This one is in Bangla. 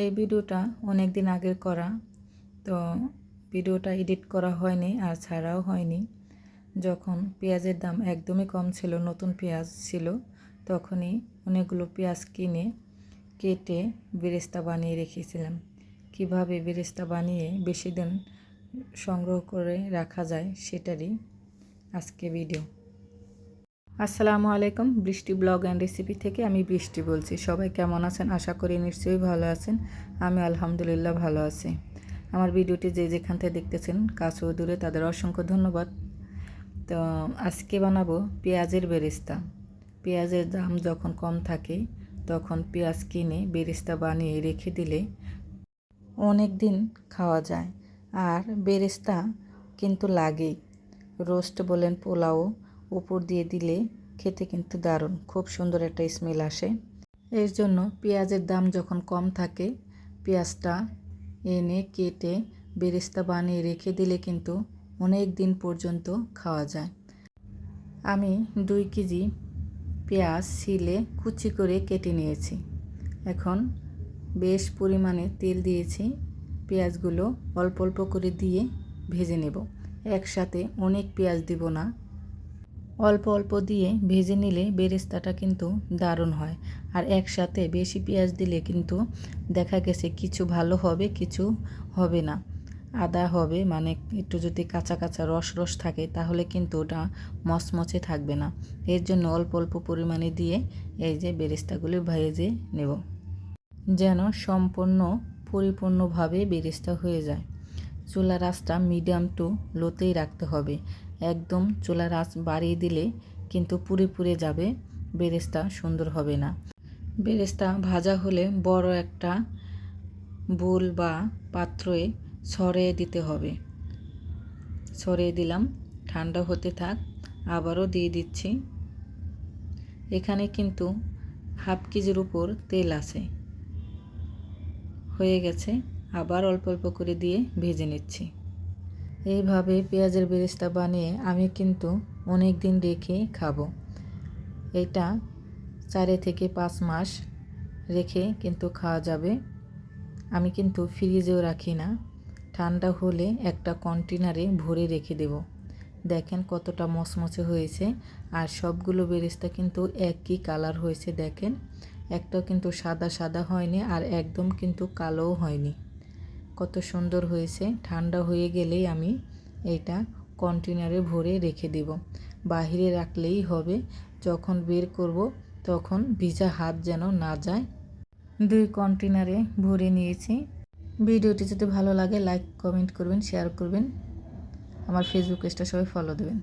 এই ভিডিওটা অনেক দিন আগের করা, তো ভিডিওটা এডিট করা হয়নি আর ছাড়াও হয়নি। যখন পেঁয়াজের দাম একদমই কম ছিল, নতুন পেঁয়াজ ছিল, তখনই অনেকগুলো পেঁয়াজ কিনে কেটে বেরেস্তা বানিয়ে রেখেছিলাম। কিভাবে বেরেস্তা বানিয়ে বেশি দিন সংগ্রহ করে রাখা যায় সেটারই আজকে ভিডিও। আসসালামু আলাইকুম, বৃষ্টি ব্লগ অ্যান্ড রেসিপি থেকে আমি বৃষ্টি বলছি। সবাই কেমন আছেন? আশা করি নিশ্চয়ই ভালো আছেন। আমি আলহামদুলিল্লাহ ভালো আছি। আমার ভিডিওটি যে যেখান থেকে দেখতেছেন, কাছে ও দূরে, তাদের অসংখ্য ধন্যবাদ। তো আজকে বানাবো পেঁয়াজের বেরেস্তা। পেঁয়াজের দাম যখন কম থাকে তখন পেঁয়াজ কিনে বেরেস্তা বানিয়ে রেখে দিলে অনেক দিন খাওয়া যায়। আর বেরেস্তা কিন্তু লাগেই, রোস্ট বলেন, পোলাও উপর দিয়ে দিলে খেতে কিন্তু দারুণ, খুব সুন্দর একটা স্মেল আসে। এর জন্য পেঁয়াজের দাম যখন কম থাকে পেঁয়াজটা এনে কেটে বেরেস্তা বানিয়ে রেখে দিলে কিন্তু অনেক দিন পর্যন্ত খাওয়া যায়। আমি 2 কেজি পেঁয়াজ ছিলে কুচি করে কেটে নিয়েছি। এখন বেশ পরিমাণে তেল দিয়েছি। পেঁয়াজগুলো অল্প অল্প করে দিয়ে ভেজে নেব। একসাথে অনেক পেঁয়াজ দিব না, অল্প অল্প দিয়ে ভেজে নিলে বেরেস্তাটা কিন্তু দারুণ হয়। আর একসাথে বেশি পেঁয়াজ দিলে কিন্তু দেখা গেছে কিছু ভালো হবে, কিছু হবে না। আদা হবে, মানে একটু যদি কাঁচা কাঁচা রস রস থাকে তাহলে কিন্তু ওটা মচমচে থাকবে না। এর জন্য অল্প অল্প পরিমাণে দিয়ে এই যে বেরেস্তাগুলো ভেজে নেব, যেন সম্পূর্ণ পরিপূর্ণভাবে বেরেস্তা হয়ে যায়। চুলার আঁচটা মিডিয়াম টু লোতেই রাখতে হবে। একদম চুলার আঁচ বাড়িয়ে দিলে কিন্তু পুড়ে পুড়ে যাবে, বেরেস্তা সুন্দর হবে না। বেরেস্তা ভাজা হলে বড় একটা বুল বা পাত্রে ছড়িয়ে দিতে হবে। ছড়িয়ে দিলাম, ঠান্ডা হতে থাক। আবারও দিয়ে দিচ্ছি। এখানে কিন্তু 1/2 কেজির উপর তেল আছে। হয়ে গেছে, আবার অল্প অল্প করে দিয়ে ভেজে নিচ্ছি। এইভাবে পেঁয়াজের বেরেস্তা বানিয়ে আমি কিন্তু অনেক দিন রেখে খাবো। এটা 4 থেকে 5 মাস রেখে কিন্তু খাওয়া যাবে। আমি কিন্তু ফ্রিজেও রাখি না, ঠান্ডা হলে একটা কন্টেনারে ভরে রেখে দেব। দেখেন কতটা মচমচে হয়েছে। আর সবগুলো বেরেস্তা কিন্তু একই কালার হয়েছে। দেখেন, একটাও কিন্তু সাদা সাদা হয়নি আর একদম কিন্তু কালোও হয়নি। কত সুন্দর হয়েছে। ঠান্ডা হয়ে গেলেই আমি এইটা কন্টেনারে ভরে রেখে দেব। বাহিরে রাখলেই হবে, যখন বের করব তখন ভিজা হাত যেন না যায়। 2 কন্টেনারে ভরে নিয়েছি। ভিডিওটি যদি ভালো লাগে লাইক কমেন্ট করবেন, শেয়ার করবেন। আমার ফেসবুক পেজটা সবাই ফলো দেবেন।